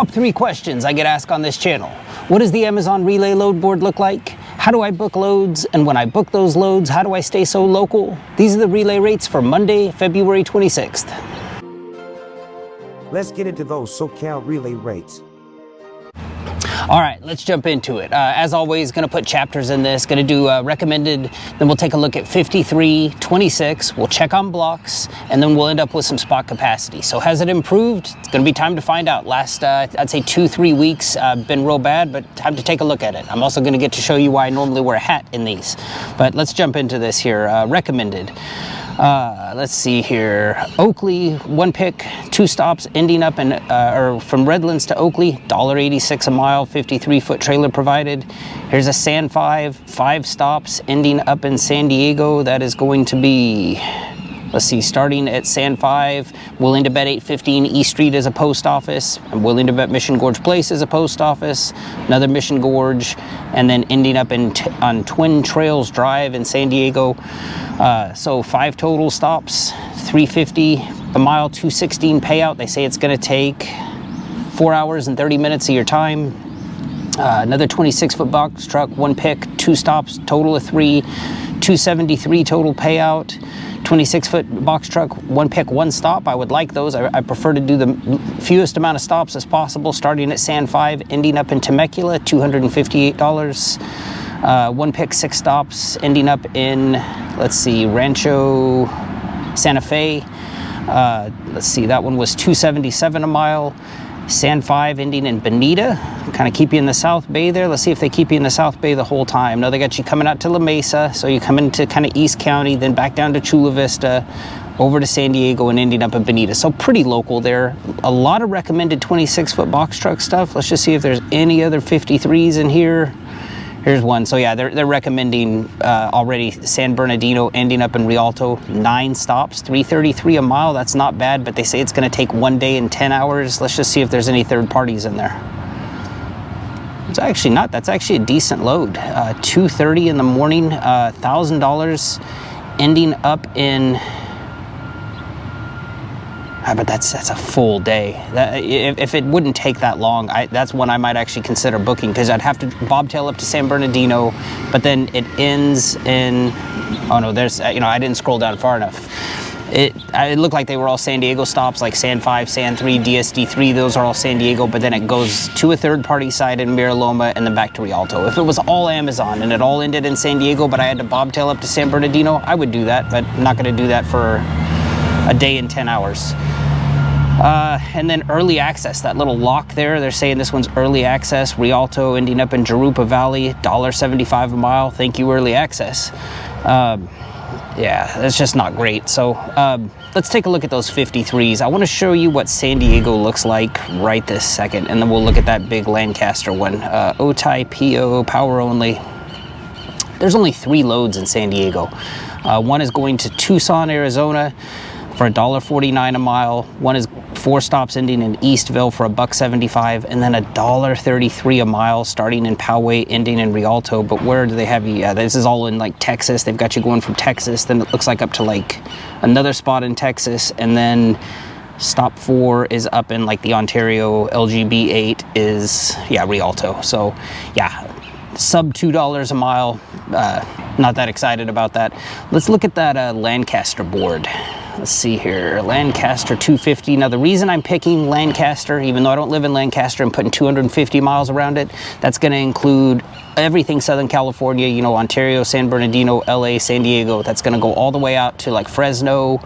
Top 3 questions I get asked on this channel. What does the Amazon Relay load board look like? How do I book loads? And when I book those loads, how do I stay so local? These are the relay rates for Monday, February 26th. Let's get into those SoCal relay rates. All right, let's jump into it. As always, going to put chapters in this, going to do recommended, then we'll take a look at 53, 26, we'll check on blocks, and then we'll end up with some spot capacity. So has it improved? It's going to be time to find out. Last, I'd say 2-3 weeks, been real bad, but time to take a look at it. I'm also going to get to show you why I normally wear a hat in these. But let's jump into this here. Recommended. Let's see here. Oakley, 1 pick, 2 stops, ending up in, or from Redlands to Oakley, $1.86 a mile, 53-foot trailer provided. Here's a San 5 stops, ending up in San Diego. That is going to be, let's see, starting at San 5, willing to bet 815 East Street as a post office. I'm willing to bet Mission Gorge Place as a post office, another Mission Gorge, and then ending up on Twin Trails Drive in San Diego. So 5 total stops, $3.50 a mile, $2.16 payout. They say it's going to take 4 hours and 30 minutes of your time. Another 26-foot box truck, 1 pick, 2 stops, total of 3, $2.73 total payout. 26-foot box truck, 1 pick, 1 stop. I would like those. I prefer to do the fewest amount of stops as possible, starting at San 5, ending up in Temecula, $258. 1 pick, 6 stops, ending up in, let's see, Rancho Santa Fe. Let's see, that one was $277 a mile. San 5 ending in Bonita, kind of keep you in the South Bay there. Let's see if they keep you in the South Bay the whole time. No, they got you coming out to La Mesa, so you come into kind of East County, then back down to Chula Vista, over to San Diego, and ending up in Bonita. So pretty local there. A lot of recommended 26-foot box truck stuff. Let's just see if there's any other 53s in here. Here's one. So yeah, they're recommending already San Bernardino, ending up in Rialto, 9 stops, $3.33 a mile. That's not bad, but they say it's going to take 1 day and 10 hours. Let's just see if there's any third parties in there. It's actually not. That's actually a decent load. 2:30 in the morning, $1,000, ending up in. But that's a full day. If it wouldn't take that long, that's one I might actually consider booking, because I'd have to bobtail up to San Bernardino, but then it ends in, oh no, there's, I didn't scroll down far enough. It looked like they were all San Diego stops, like San 5, San 3, DSD 3, those are all San Diego, but then it goes to a third-party site in Mira Loma and then back to Rialto. If it was all Amazon and it all ended in San Diego, but I had to bobtail up to San Bernardino, I would do that, but I'm not going to do that for a day and 10 hours. And then early access, that little lock there, they're saying this one's early access. Rialto ending up in Jurupa Valley, $1.75 a mile. Thank you, early access. Yeah, that's just not great. So let's take a look at those 53s. I want to show you what San Diego looks like right this second, and then we'll look at that big Lancaster one. OTI PO, power only. There's only 3 loads in San Diego. One is going to Tucson, Arizona, for $1.49 a mile. One is 4 stops ending in Eastville for $1.75, and then $1.33 a mile starting in Poway, ending in Rialto. But where do they have you? Yeah, this is all in like Texas. They've got you going from Texas, then it looks like up to like another spot in Texas, and then stop 4 is up in like the Ontario. LGB 8 is, yeah, Rialto. So yeah, sub $2 a mile. Not that excited about that. Let's look at that Lancaster board. Let's see here, Lancaster 250. Now the reason I'm picking Lancaster, even though I don't live in Lancaster, I'm putting 250 miles around it. That's going to include everything Southern California, Ontario, San Bernardino, LA, San Diego. That's going to go all the way out to like Fresno,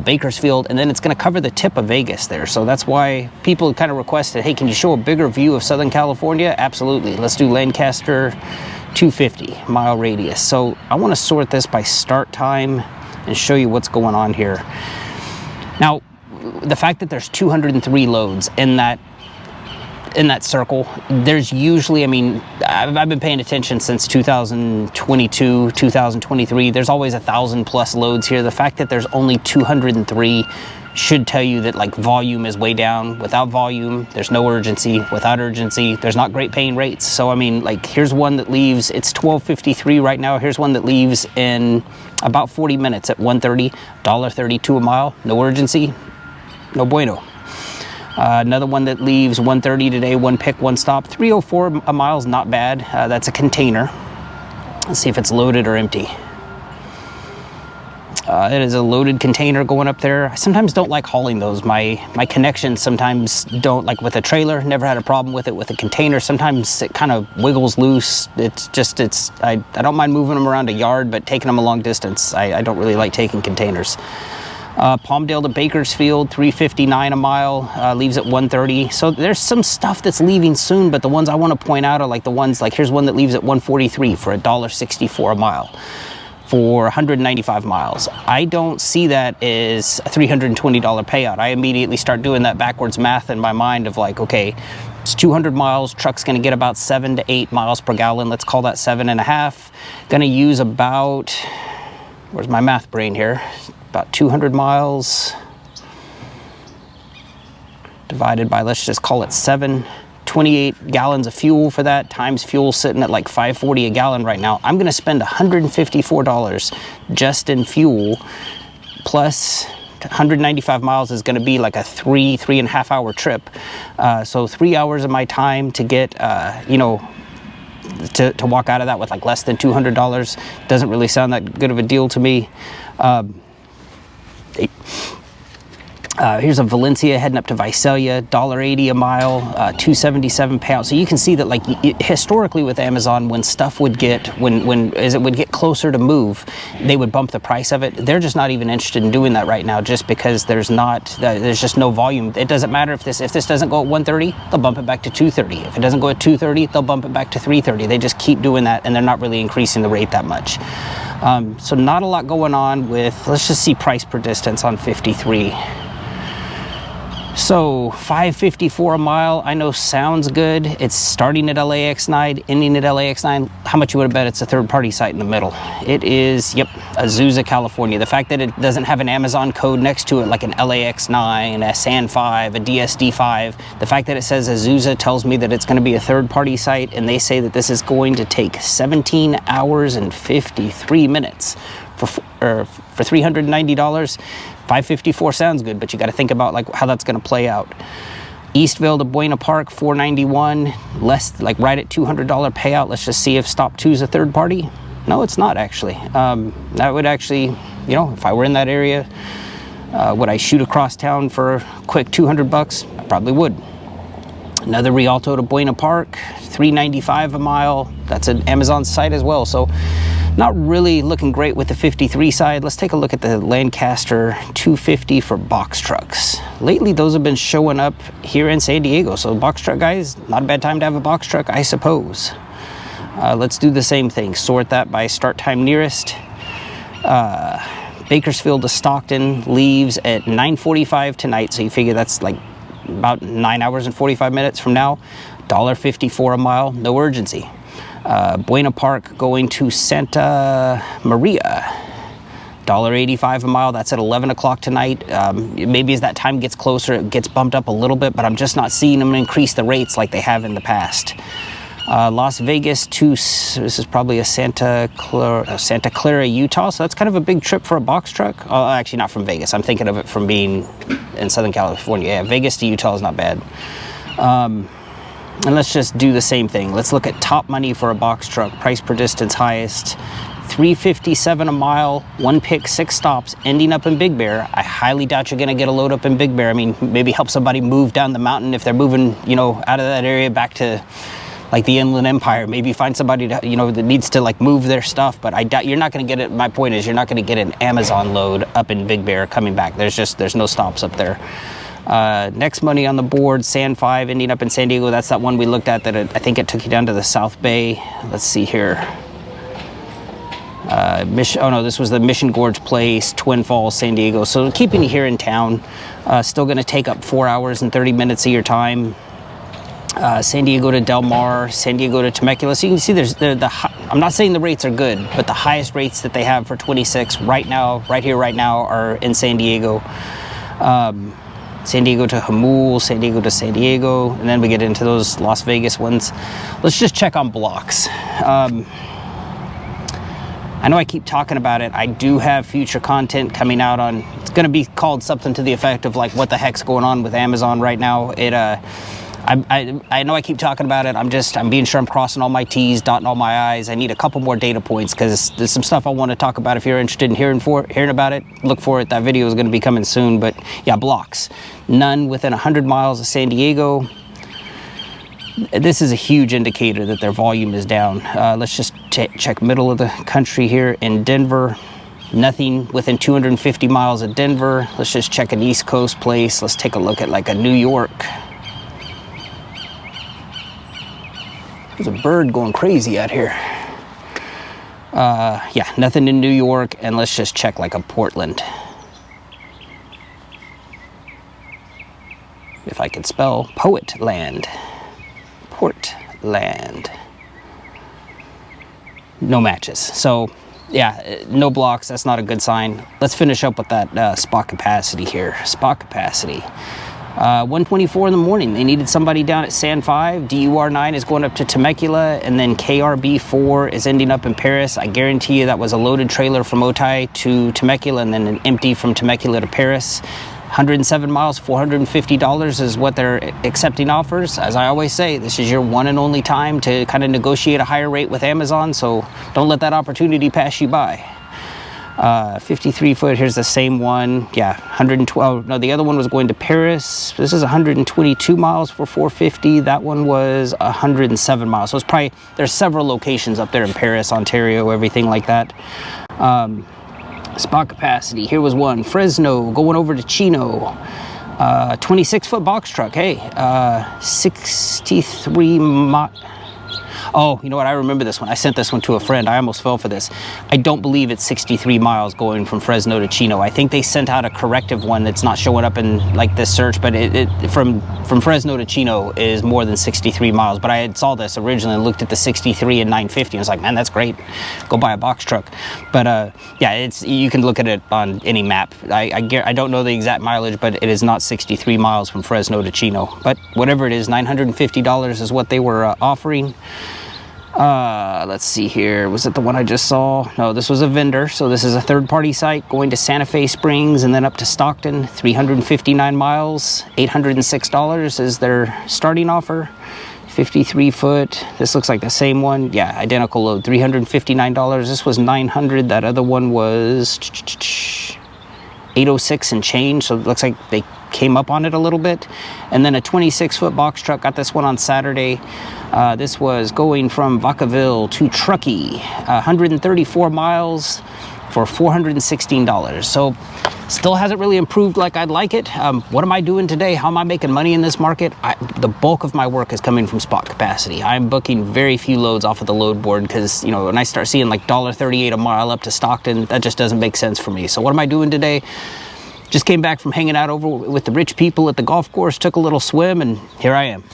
Bakersfield, and then it's going to cover the tip of Vegas there. So that's why people kind of requested, hey, can you show a bigger view of Southern California? Absolutely. Let's do Lancaster 250 mile radius. So I want to sort this by start time and show you what's going on here. Now, the fact that there's 203 loads in that circle, there's usually, I've been paying attention since 2022, 2023. There's always 1,000 plus loads here. The fact that there's only 203 should tell you that like volume is way down. Without volume, there's no urgency. Without urgency, there's not great paying rates. So like here's one that leaves, it's $12.53 right now. Here's one that leaves in about 40 minutes at $1.30, $1.32 a mile. No urgency, no bueno. Another one that leaves 130 today, one pick, one stop. 304 a mile is not bad. That's a container. Let's see if it's loaded or empty. It is a loaded container going up there. I sometimes don't like hauling those. My connections sometimes don't, like with a trailer, never had a problem with it. With a container, sometimes it kind of wiggles loose. I don't mind moving them around a yard, but taking them a long distance, I don't really like taking containers. Palmdale to Bakersfield, 359 a mile, leaves at 130. So there's some stuff that's leaving soon, but the ones I want to point out are like the ones, like here's one that leaves at 143 for $1.64 a mile for 195 miles. I don't see that as a $320 payout. I immediately start doing that backwards math in my mind of like, okay, it's 200 miles, truck's gonna get about 7 to 8 miles per gallon. Let's call that 7.5. Gonna use about, where's my math brain here? About 200 miles divided by, let's just call it 7. 28 gallons of fuel for that, times fuel sitting at like $5.40 a gallon right now. I'm gonna spend $154 just in fuel, plus 195 miles is gonna be like a 3.5 hour trip. So 3 hours of my time to get, to walk out of that with like less than $200 doesn't really sound that good of a deal to me. Here's a Valencia heading up to Visalia, $1.80 a mile, 277 pounds. So you can see that, like, historically with Amazon, when stuff would get, as it would get closer to move, they would bump the price of it. They're just not even interested in doing that right now, just because there's just no volume. It doesn't matter if this doesn't go at 130, they'll bump it back to 230. If it doesn't go at 230, they'll bump it back to 330. They just keep doing that, and they're not really increasing the rate that much. So not a lot going on with, let's just see price per distance on 53. So $5.54 a mile, I know sounds good. It's starting at LAX 9, ending at LAX 9. How much you would have bet it's a third-party site in the middle? It is, yep, Azusa, California. The fact that it doesn't have an Amazon code next to it, like an LAX 9, a SAN 5, a DSD 5, the fact that it says Azusa tells me that it's going to be a third-party site, and they say that this is going to take 17 hours and 53 minutes for $390. $5.54 sounds good, but you got to think about like how that's going to play out. Eastville to Buena Park, $491, less, like right at $200 payout. Let's just see if Stop 2 is a third party. No, it's not actually. That would actually, if I were in that area, would I shoot across town for a quick $200? I probably would. Another Rialto to Buena Park, $395 a mile. That's an Amazon site as well. So not really looking great with the 53 side. Let's take a look at the Lancaster 250 for box trucks. Lately, those have been showing up here in San Diego. So box truck guys, not a bad time to have a box truck, I suppose. Let's do the same thing. Sort that by start time nearest. Bakersfield to Stockton leaves at 9:45 tonight. So you figure that's like about 9 hours and 45 minutes from now. $1.54 a mile, no urgency. Buena Park going to Santa Maria, $1.85 a mile. That's at 11 o'clock tonight. Maybe as that time gets closer, it gets bumped up a little bit, but I'm just not seeing them increase the rates like they have in the past. Las Vegas to, this is probably a Santa Clara, Utah. So that's kind of a big trip for a box truck. Oh, actually not from Vegas. I'm thinking of it from being in Southern California. Yeah, Vegas to Utah is not bad. And let's just do the same thing. Let's look at top money for a box truck. Price per distance highest, $357 a mile, one pick, 6 stops, ending up in Big Bear. I highly doubt you're gonna get a load up in Big Bear. I mean, maybe help somebody move down the mountain if they're moving, out of that area back to like the Inland Empire. Maybe find somebody to, that needs to like move their stuff, but I doubt you're not gonna get it. My point is you're not gonna get an Amazon load up in Big Bear coming back. There's no stops up there. Next money on the board, SAN 5 ending up in San Diego. That's that one we looked at that I think it took you down to the South Bay. Let's see here. This was the Mission Gorge Place, Twin Falls, San Diego. So keeping you here in town, still going to take up 4 hours and 30 minutes of your time. San Diego to Del Mar, San Diego to Temecula. So you can see I'm not saying the rates are good, but the highest rates that they have for 26 right now, are in San Diego. San Diego to Jamul, San Diego to San Diego, and then we get into those Las Vegas ones. Let's just check on blocks. I know I keep talking about it. I do have future content coming out on, it's going to be called something to the effect of like, what the heck's going on with Amazon right now. I know I keep talking about it. I'm being sure I'm crossing all my T's, dotting all my I's. I need a couple more data points because there's some stuff I want to talk about. If you're interested in hearing about it, look for it. That video is going to be coming soon. But yeah, blocks. None within 100 miles of San Diego. This is a huge indicator that their volume is down. Let's just check middle of the country here in Denver. Nothing within 250 miles of Denver. Let's just check an East Coast place. Let's take a look at like a New York. There's a bird going crazy out here. Yeah, nothing in New York. And let's just check like a Portland. If I could spell Poetland. Portland. No matches. So yeah, no blocks. That's not a good sign. Let's finish up with that spot capacity here. Spot capacity. 1:24 in the morning. They needed somebody down at San 5. DUR9 is going up to Temecula, and then KRB4 is ending up in Paris. I guarantee you that was a loaded trailer from Otay to Temecula, and then an empty from Temecula to Paris. 107 miles, $450 is what they're accepting offers. As I always say, this is your one and only time to kind of negotiate a higher rate with Amazon, so don't let that opportunity pass you by. 53 foot, here's the same one. Yeah, 112. No, the other one was going to Paris. This is 122 miles for $450. That one was 107 miles. So it's probably, there's several locations up there in Paris, Ontario, everything like that. Spot capacity, here was one. Fresno, going over to Chino. 26-foot box truck. Hey, 63 miles. Oh, you know what? I remember this one. I sent this one to a friend. I almost fell for this. I don't believe it's 63 miles going from Fresno to Chino. I think they sent out a corrective one that's not showing up in like this search, but it from Fresno to Chino is more than 63 miles. But I had saw this originally and looked at the 63 and 950. And I was like, man, that's great. Go buy a box truck. But yeah, you can look at it on any map. I don't know the exact mileage, but it is not 63 miles from Fresno to Chino. But whatever it is, $950 is what they were offering. Let's see here. Was it the one I just saw? No, this was a vendor. So this is a third-party site going to Santa Fe Springs and then up to Stockton. 359 miles, $806 is their starting offer. 53 foot. This looks like the same one. Yeah, identical load. $359. This was $900. That other one was $806 and change. So it looks like they came up on it a little bit. And then a 26-foot box truck. Got this one on Saturday. This was going from Vacaville to Truckee, 134 miles for $416. So still hasn't really improved like I'd like it. What am I doing today? How am I making money in this market? The bulk of my work is coming from spot capacity. I'm booking very few loads off of the load board because, you know, when I start seeing like $1.38 a mile up to Stockton, that just doesn't make sense for me. So what am I doing today? Just came back from hanging out over with the rich people at the golf course, took a little swim, and here I am.